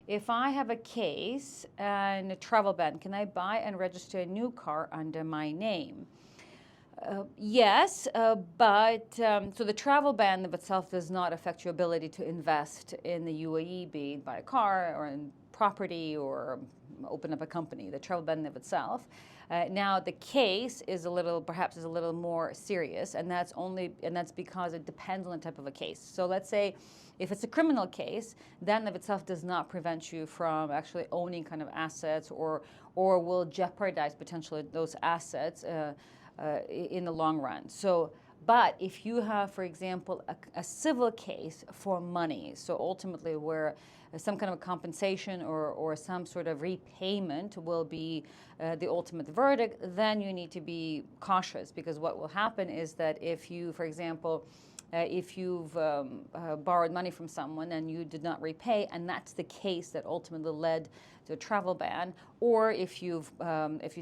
if I have a case and a travel ban, can I buy and register a new car under my name? Yes, so the travel ban of itself does not affect your ability to invest in the UAE, be it buy a car or in property or open up a company. The travel ban of itself. Now the case is perhaps a little more serious, and that's because it depends on the type of a case. So let's say if it's a criminal case, that in of itself does not prevent you from actually owning kind of assets or will jeopardize potentially those assets. In the long run. So, but if you have, for example, a civil case for money, so ultimately where some kind of a compensation or some sort of repayment will be the ultimate verdict, then you need to be cautious, because what will happen is that if you, for example, if you've borrowed money from someone and you did not repay, and that's the case that ultimately led to a travel ban, or if you've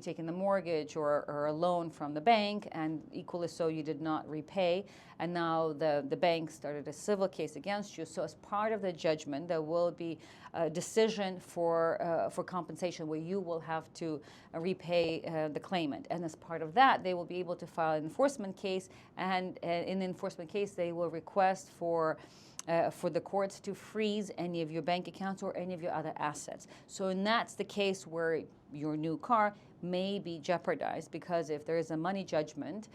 taken the mortgage or a loan from the bank and equally so you did not repay, and now the bank started a civil case against you. So as part of the judgment, there will be a decision for compensation where you will have to repay the claimant, and as part of that, they will be able to file an enforcement case, and in the enforcement case, they will request for the courts to freeze any of your bank accounts or any of your other assets. So, and that's the case where your new car may be jeopardized, because if there is a money judgment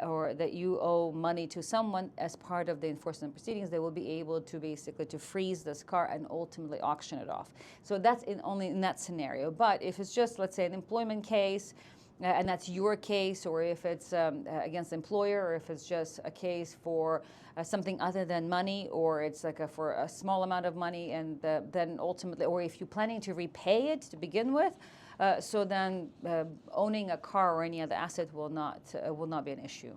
or that you owe money to someone as part of the enforcement proceedings, they will be able to basically to freeze this car and ultimately auction it off. So that's only in that scenario. But if it's just, let's say, an employment case, and that's your case, or if it's against the employer, or if it's just a case for something other than money, or it's like for a small amount of money, and then ultimately, or if you're planning to repay it to begin with, so then owning a car or any other asset will not be an issue.